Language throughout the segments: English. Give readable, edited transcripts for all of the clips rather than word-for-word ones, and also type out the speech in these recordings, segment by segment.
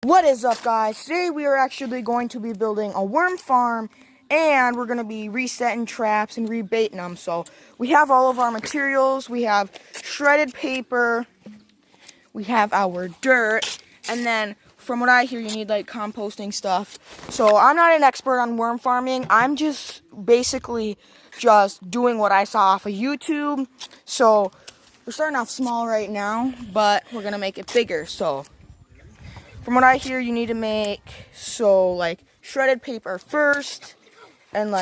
What is up, guys? Today we are actually going to be building a worm farm, and we're going to be resetting traps and rebaiting them. So we have all of our materials. We have shredded paper, we have our dirt, and then from what I hear you need like composting stuff. So I'm not an expert on worm farming. I'm just basically just doing what I saw off of YouTube. So we're starting off small right now, but we're going to make it bigger. So from what I hear, you need to make, like shredded paper first, and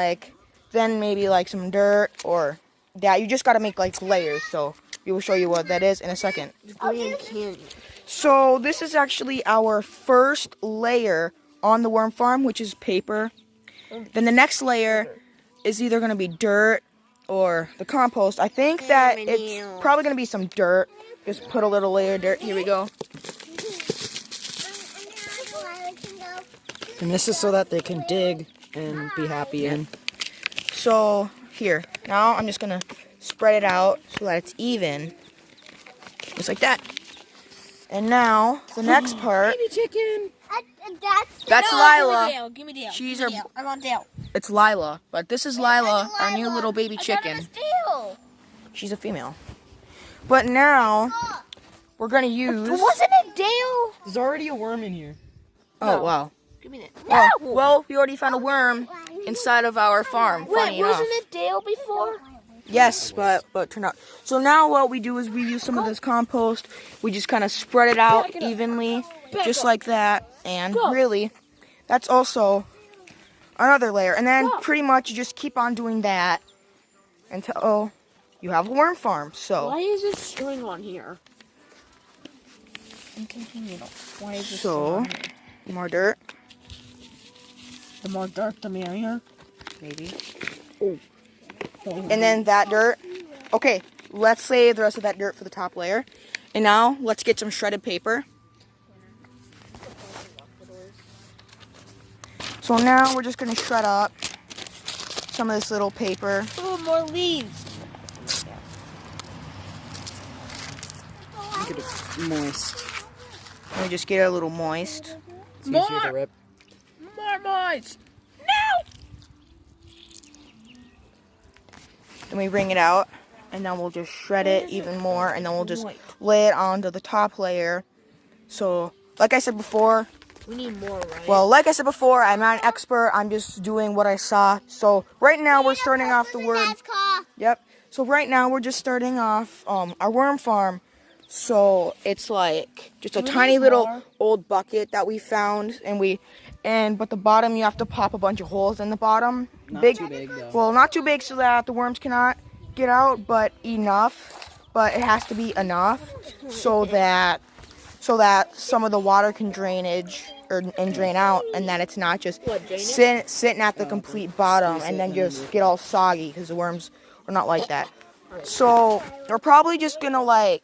then maybe like some dirt or that. You just got to make like layers. So we will show you what that is in a second. So this is actually our first layer on the worm farm, which is paper. Then the next layer is either going to be dirt or the compost. I think that it's probably going to be some dirt. Just put a little layer of dirt. Here we go. And this is so that they can dig and be happy in. So here, now I'm just gonna spread it out so that it's even, just like that. And now the next part. Baby chicken. That's Lila. Give me Dale. She's Give me our. Dale. I want Dale. It's Lila, but this is Lila, our new little baby chicken. Dale. She's a female. But now we're gonna use. Wasn't it Dale? There's already a worm in here. Oh wow. Give me that. Oh, No. well, we already found a worm inside of our farm. Funny Wait, enough. wasn't it Dale before? Yes, but turned out. So now what we do is we use some of this compost. We just kind of spread it out evenly, just like that. And really, that's also another layer. And then pretty much you just keep on doing that until you have a worm farm. So Why is this string on here? And continue. Why is this So more dirt, The more dirt, the merrier. maybe. Oh. And then that dirt. Okay, let's save the rest of that dirt for the top layer. And now let's get some shredded paper. So now we're just gonna shred up some of this little paper. Oh, more leaves. Get it moist. Let me just get it a little moist. It's easier to rip. More moist. No! Then we bring it out, and then we'll just shred it even more, and then we'll just lay it onto the top layer. So, like I said before, We need more, right? well, like I said before, I'm not an expert. I'm just doing what I saw. So right now we're starting off the worm. Yep. So right now we're just starting off our worm farm. So it's like just a tiny little old bucket that we found, but the bottom you have to pop a bunch of holes in the bottom. Not too big though. Well, not too big so that the worms cannot get out, but enough. But it has to be enough so that some of the water can drain out, and that it's not just sitting at the complete bottom and then just get all soggy, because the worms are not like that. So we're probably just gonna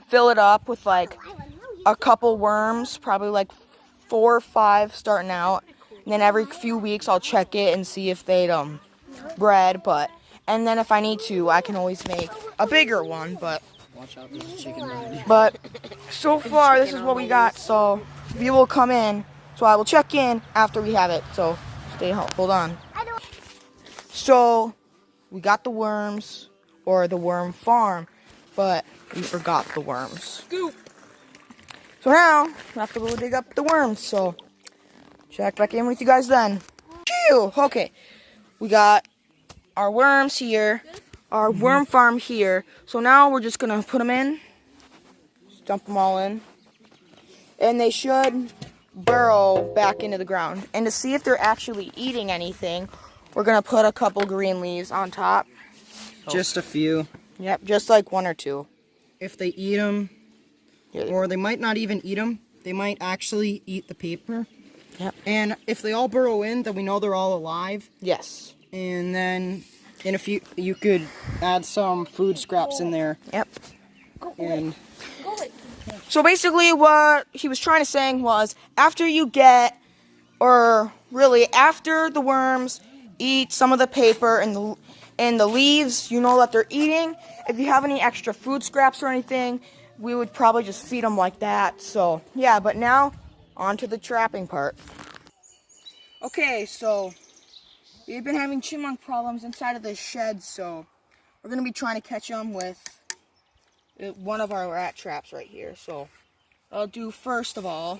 fill it up with a couple worms, probably 4 or 5 starting out, and then every few weeks I'll check it and see if they'd bred. And then if I need to, I can always make a bigger one. But Watch out, there's a chicken already. But so far, this is what we got. So we will come in. So I will check in after we have it. So hold on. So we got the worms, or the worm farm, but we forgot the worms. Scoop. So now we have to go dig up the worms. So check back in with you guys then. Phew! Okay, we got our worms here. Our worm farm here. So now we're just gonna put them in, just dump them all in, and they should burrow back into the ground. And to see if they're actually eating anything, we're gonna put a couple green leaves on top. Just a few. Yep, just like 1 or 2. If they eat them, or they might not even eat them, they might actually eat the paper. Yep. And if they all burrow in, then we know they're all alive. Yes. And then in a few, you could add some food scraps in there. Yep. And So basically what he was trying to say was, after the worms eat some of the paper and the leaves, you know that they're eating. If you have any extra food scraps or anything, we would probably just feed them like that. So yeah, but now on to the trapping part. Okay, so we've been having chipmunk problems inside of this shed, so we're going to be trying to catch them with one of our rat traps right here. So what I'll do first of all,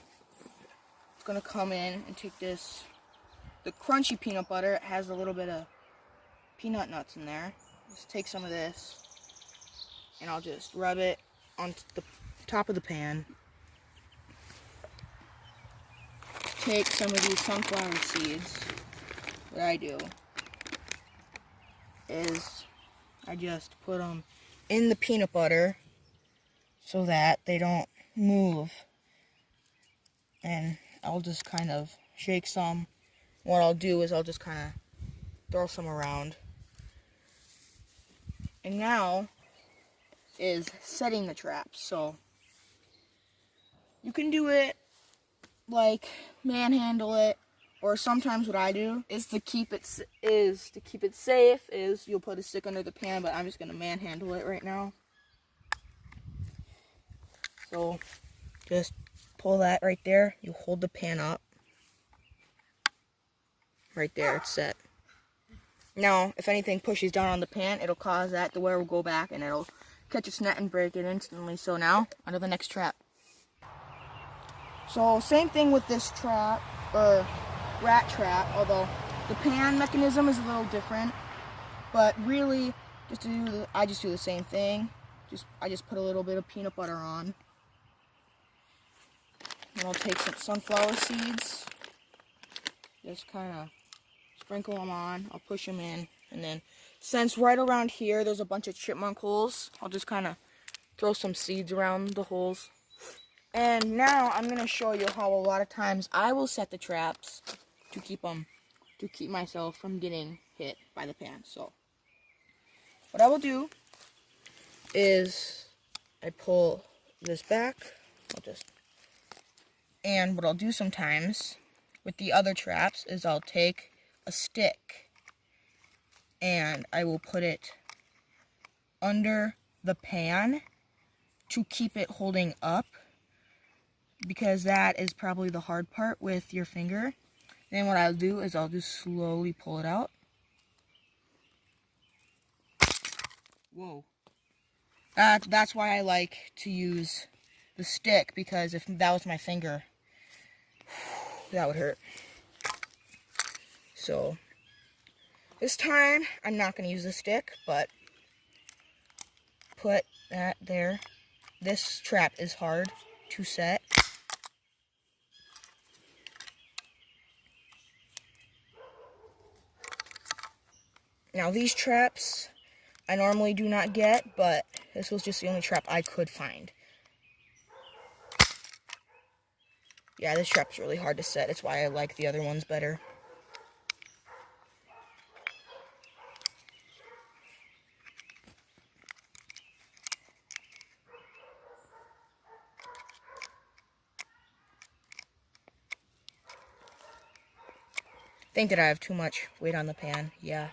it's going to come in and take the crunchy peanut butter. It has a little bit of peanut nuts in there. Just take some of this and I'll just rub it on the top of the pan. Take some of these sunflower seeds. What I do is I just put them in the peanut butter so that they don't move. And I'll just kind of shake some. What I'll do is I'll just kind of throw some around. And now is setting the traps. So you can do it like manhandle it, or sometimes what I do is to keep it safe is you'll put a stick under the pan, but I'm just gonna manhandle it right now. So just pull that right there. You hold the pan up. Right there, it's set. Now, if anything pushes down on the pan, it'll cause that the wire will go back and it'll catch its net and break it instantly. So now, onto the next trap. So same thing with this trap, or rat trap, although the pan mechanism is a little different. But really, I just do the same thing. I just put a little bit of peanut butter on. And I'll take some sunflower seeds. Just kind of sprinkle them on. I'll push them in. And then, since right around here there's a bunch of chipmunk holes, I'll just kind of throw some seeds around the holes. And now I'm going to show you how a lot of times I will set the traps to keep myself from getting hit by the pan. So what I will do is I pull this back. And what I'll do sometimes with the other traps is I'll take a stick and I will put it under the pan to keep it holding up, because that is probably the hard part with your finger. Then what I'll do is I'll just slowly pull it out. Whoa. That's why I like to use the stick, because if that was my finger, that would hurt. So this time I'm not going to use the stick, but put that there. This trap is hard to set. Now these traps I normally do not get, but this was just the only trap I could find. Yeah, this trap's really hard to set. It's why I like the other ones better. Think that I have too much weight on the pan, yeah.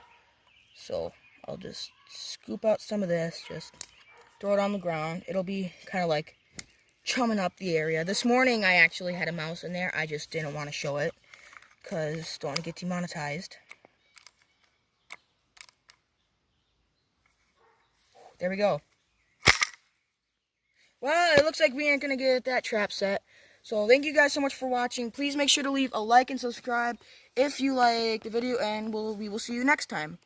So I'll just scoop out some of this, just throw it on the ground. It'll be kind of like chumming up the area. This morning I actually had a mouse in there. I just didn't want to show it because don't want to get demonetized. There we go. Well, it looks like we ain't gonna get that trap set. So thank you guys so much for watching. Please make sure to leave a like and subscribe if you like the video, and we will see you next time.